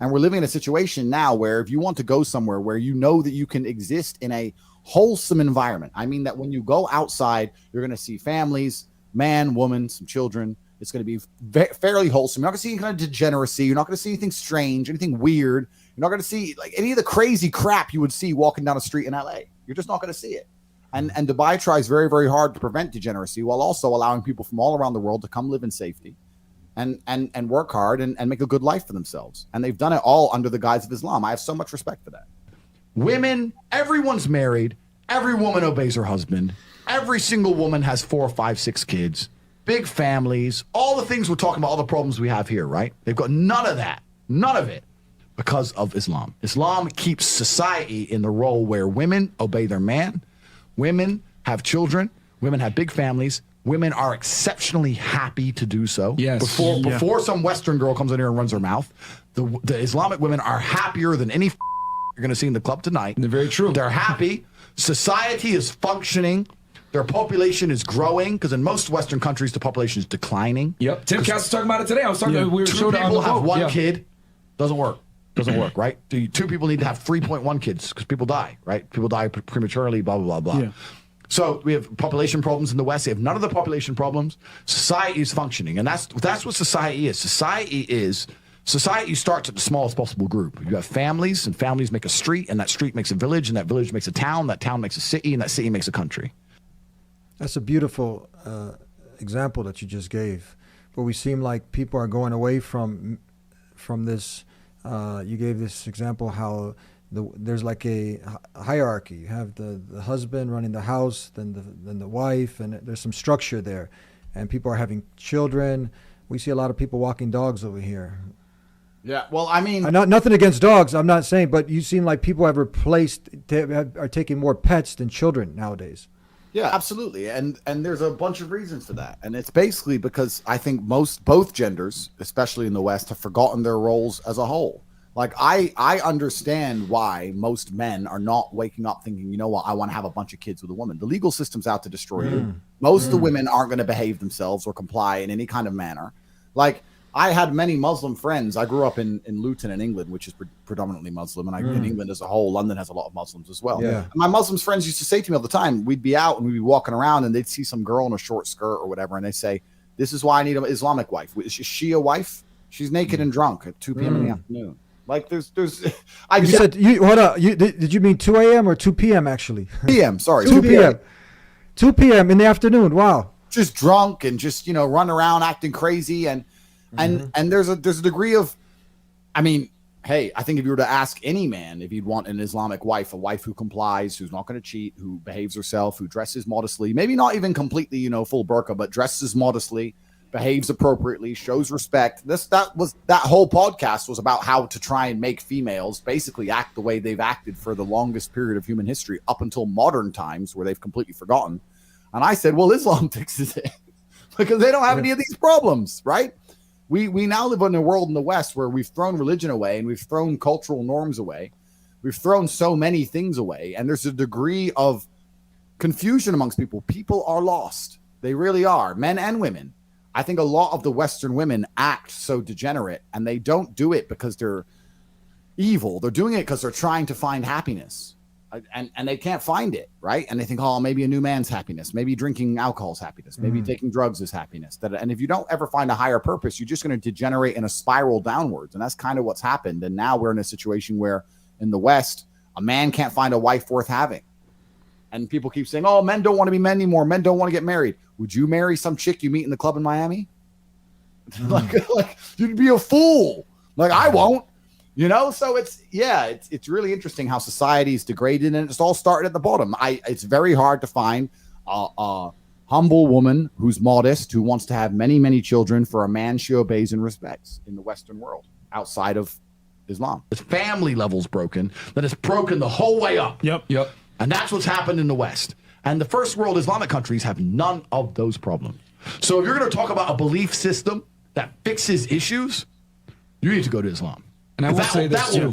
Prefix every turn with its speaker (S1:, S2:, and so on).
S1: And we're living in a situation now where if you want to go somewhere where you know that you can exist in a wholesome environment, I mean that when you go outside, you're going to see families, man, woman, some children. It's going to be fairly wholesome. You're not going to see any kind of degeneracy. You're not going to see anything strange, anything weird. You're not going to see like any of the crazy crap you would see walking down a street in LA. You're just not going to see it. And Dubai tries very, very hard to prevent degeneracy while also allowing people from all around the world to come live in safety and work hard and make a good life for themselves. And they've done it all under the guise of Islam. I have so much respect for that. Women, everyone's married. Every woman obeys her husband. Every single woman has 4, 5, 6 kids. Big families, all the things we're talking about, all the problems we have here, right? They've got none of that, none of it, because of Islam. Islam keeps society in the role where women obey their man, women have children, women have big families, women are exceptionally happy to do so.
S2: Yes.
S1: Before some Western girl comes in here and runs her mouth, the Islamic women are happier than any you're going to see in the club tonight.
S2: They're very true.
S1: They're happy. Society is functioning. Their population is growing because in most Western countries, the population is declining.
S2: Yep. Tim Cass was talking about it today. I was talking. We were
S1: 2 people have 1 kid. Doesn't work. Doesn't work, right? 2 people need to have 3.1 kids because people die, right? People die prematurely, blah, blah, blah, blah. Yeah. So we have population problems in the West. We have none of the population problems. Society is functioning. And that's what society is. Society starts at the smallest possible group. You have families, and families make a street, and that street makes a village, and that village makes a town, that town makes a city, and that city makes a country.
S3: That's a beautiful example that you just gave, where we seem like people are going away from this. You gave this example how there's like a hierarchy. You have the husband running the house, then the wife, and there's some structure there, and people are having children. We see a lot of people walking dogs over here.
S1: Yeah, well, I mean,
S3: nothing against dogs. I'm not saying, but you seem like people have are taking more pets than children nowadays.
S1: Yeah, absolutely. And there's a bunch of reasons for that. And it's basically because I think both genders, especially in the West, have forgotten their roles as a whole. Like I understand why most men are not waking up thinking, you know what, I want to have a bunch of kids with a woman. The legal system's out to destroy you. Most of the women aren't going to behave themselves or comply in any kind of manner. Like I had many Muslim friends. I grew up in Luton in England, which is predominantly Muslim. And in England as a whole, London has a lot of Muslims as well. Yeah. And my Muslim friends used to say to me all the time, we'd be out and we'd be walking around and they'd see some girl in a short skirt or whatever. And they say, this is why I need an Islamic wife. Is she a wife? She's naked and drunk at 2 p.m. in the afternoon. Like there's
S3: you said hold up. Did you mean 2 a.m. or 2 p.m. actually?
S1: p.m. Sorry.
S3: 2 p.m. 2 p.m. in the afternoon. Wow.
S1: Just drunk and just, run around acting crazy. And there's a degree of, I mean, hey, I think if you were to ask any man if he'd want an Islamic wife, a wife who complies, who's not going to cheat, who behaves herself, who dresses modestly, maybe not even completely, full burqa, but dresses modestly, behaves appropriately, shows respect. That whole podcast was about how to try and make females basically act the way they've acted for the longest period of human history up until modern times where they've completely forgotten. And I said, well, Islam fixes it because they don't have any of these problems, right? We now live in a world in the West where we've thrown religion away and we've thrown cultural norms away. We've thrown so many things away. And there's a degree of confusion amongst people. People are lost. They really are, men and women. I think a lot of the Western women act so degenerate, and they don't do it because they're evil. They're doing it because they're trying to find happiness, and they can't find it, right? And they think, oh, maybe a new man's happiness, maybe drinking alcohol is happiness, maybe taking drugs is happiness. And if you don't ever find a higher purpose, you're just going to degenerate in a spiral downwards, and that's kind of what's happened. And now we're in a situation where in the West, a man can't find a wife worth having. And people keep saying, oh, men don't want to be men anymore. Men don't want to get married. Would you marry some chick you meet in the club in Miami? like you'd be a fool. Like I won't, So it's really interesting how society is degraded, and it's all started at the bottom. It's very hard to find a humble woman who's modest, who wants to have many, many children for a man she obeys and respects in the Western world outside of Islam. This family level's broken, that it's broken the whole way up.
S2: Yep.
S1: And that's what's happened in the West. And the first world Islamic countries have none of those problems. So if you're going to talk about a belief system that fixes issues, you need to go to Islam.
S2: And I will say this too.